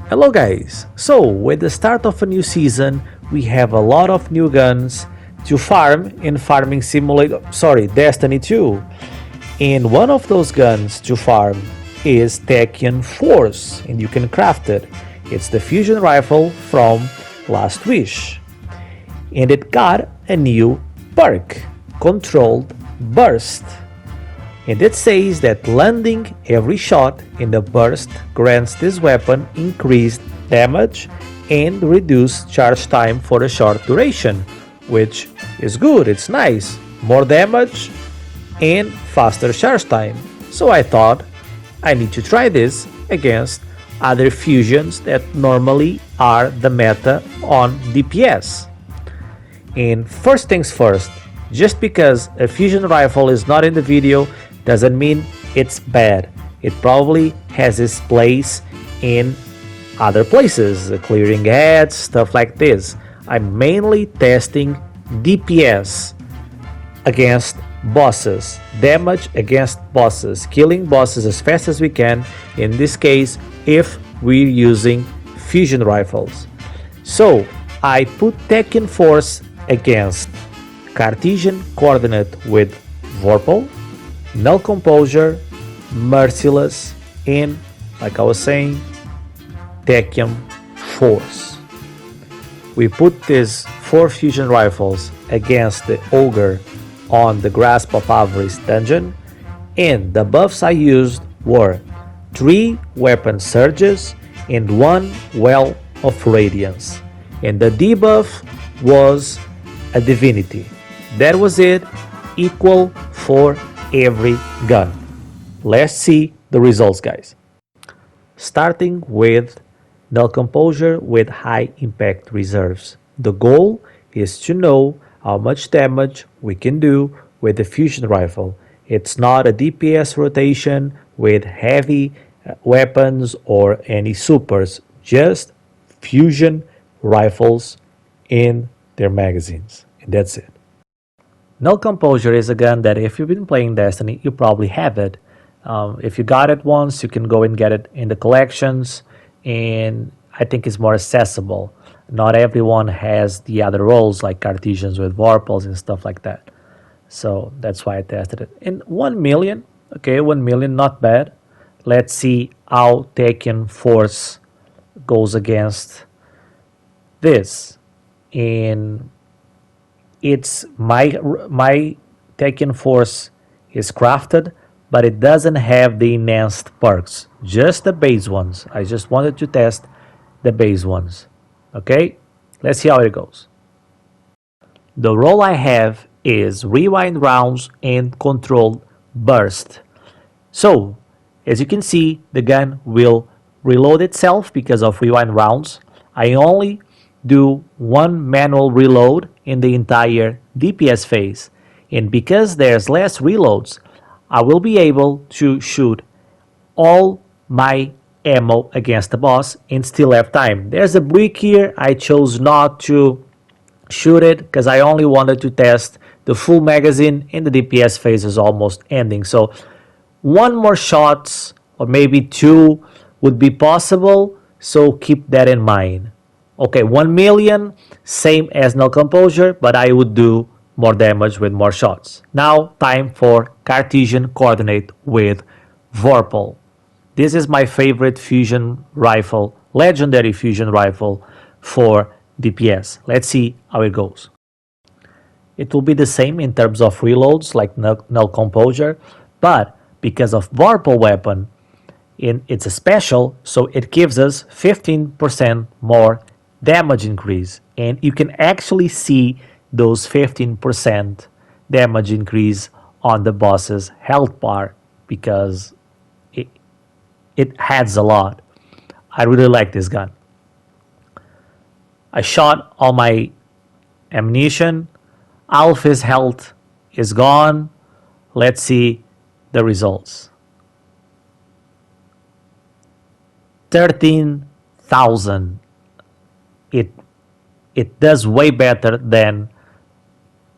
Hello guys! So, with the start of a new season, we have a lot of new guns to farm in Farming Simulator, Destiny 2. And one of those guns to farm is Techeun Force, and you can craft it. It's the fusion rifle from Last Wish. And it got a new perk, Controlled Burst. And it says that landing every shot in the burst grants this weapon increased damage and reduced charge time for a short duration, which is good, it's nice. More damage and faster charge time. So I thought I need to try this against other fusions that normally are the meta on DPS. And first things first, just because a fusion rifle is not in the video doesn't mean it's bad. It probably has its place in other places, clearing heads, stuff like this. I'm mainly testing DPS against bosses, damage against bosses, killing bosses as fast as we can, in this case if we're using fusion rifles. So I put Techeun Force against Cartesian Coordinate with Vorpal, Null Composure, Merciless, and, like I was saying, Techeun Force. We put these 4 fusion rifles against the Ogre on the Grasp of Avarice dungeon, and the buffs I used were 3 Weapon Surges and 1 Well of Radiance. And the debuff was a Divinity. That was it, equal for every gun. Let's see the results, guys. Starting with Null Composure with high impact reserves. The goal is to know how much damage we can do with the fusion rifle. It's not a DPS rotation with heavy weapons or any supers, just fusion rifles in their magazines, and that's it. Null Composure is a gun that if you've been playing Destiny, you probably have it. If you got it once, you can go and get it in the collections, and I think it's more accessible. Not everyone has the other roles like Cartesians with Vorpals and stuff like that. So that's why I tested it. And 1 million, okay, 1 million, not bad. Let's see how Techeun Force goes against this. And it's my Techeun Force is crafted, but it doesn't have the enhanced perks, just the base ones. I just wanted to test the base ones. Okay, let's see how it goes. The role I have is Rewind Rounds and Controlled Burst. So, as you can see, the gun will reload itself because of Rewind Rounds. I only do 1 manual reload in the entire DPS phase, and because there's less reloads, I will be able to shoot all my ammo against the boss and still have time. There's a brick here. I chose not to shoot it because I only wanted to test the full magazine, and the DPS phase is almost ending. So 1 more shots or maybe 2 would be possible, so keep that in mind. Okay, 1 million, same as Null Composure, but I would do more damage with more shots. Now, time for Cartesian Coordinate with Vorpal. This is my favorite fusion rifle, legendary fusion rifle for DPS. Let's see how it goes. It will be the same in terms of reloads like Null Composure, but because of Vorpal weapon, it's a special, so it gives us 15% more damage increase, and you can actually see those 15% damage increase on the boss's health bar because it adds a lot. I really like this gun. I shot all my ammunition. Half his health is gone. Let's see the results. 13,000. It does way better than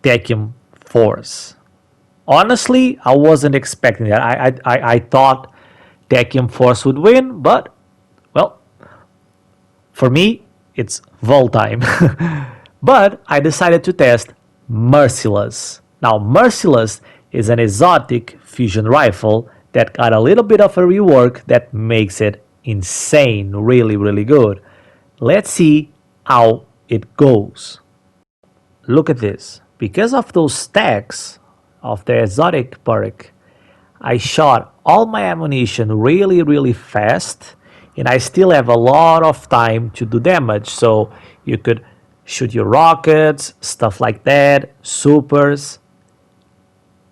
Techeun Force. Honestly, I wasn't expecting that. I thought Techeun Force would win, but well, For me, it's Vol time. But I decided to test Merciless. Now, Merciless is an exotic fusion rifle that got a little bit of a rework that makes it insane, really, really good. Let's see how it goes. Look at this. Because of those stacks of the exotic perk, I shot all my ammunition really, really fast, and I still have a lot of time to do damage. So you could shoot your rockets, stuff like that, supers.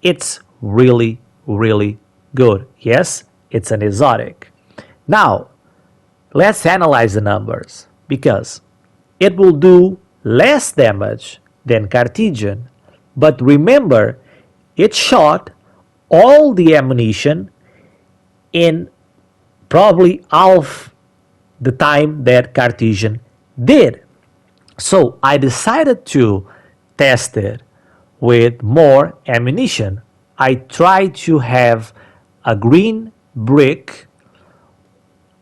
It's really, really good. Yes, it's an exotic. Now, let's analyze the numbers because it will do less damage than Cartesian. But remember, it shot all the ammunition in probably half the time that Cartesian did. So I decided to test it with more ammunition. I tried to have a green brick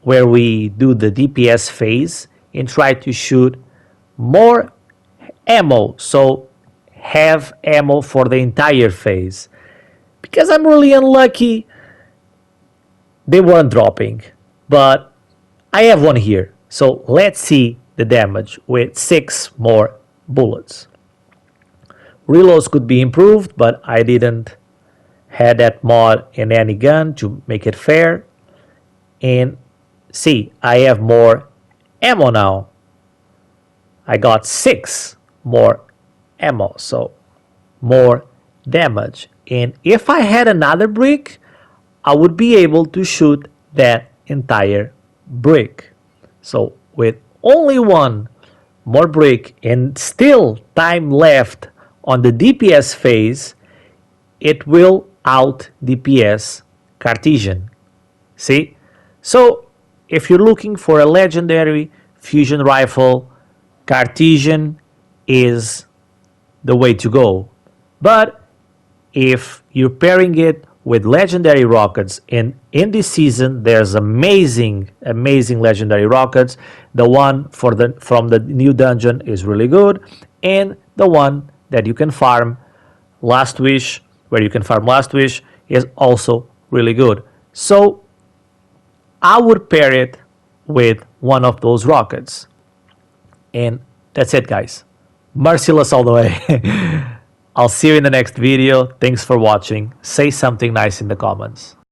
where we do the DPS phase and try to shoot more ammo, so have ammo for the entire phase. Because I'm really unlucky, they weren't dropping, but I have one here. So let's see the damage with 6 more bullets. Reloads could be improved, but I didn't have that mod in any gun to make it fair. And see, I have more ammo now. I got 6 more ammo, so more damage. And if I had another brick, I would be able to shoot that entire brick. So with only one more brick and still time left on the DPS phase, it will out DPS Cartesian. See? So if you're looking for a legendary fusion rifle, Cartesian is the way to go. But if you're pairing it with legendary rockets, and in this season there's amazing legendary rockets. The one from the new dungeon is really good, and the one that you can farm Last Wish, where you can farm Last Wish, is also really good. So I would pair it with one of those rockets. And that's it, guys. Merciless all the way. I'll see you in the next video. Thanks for watching. Say something nice in the comments.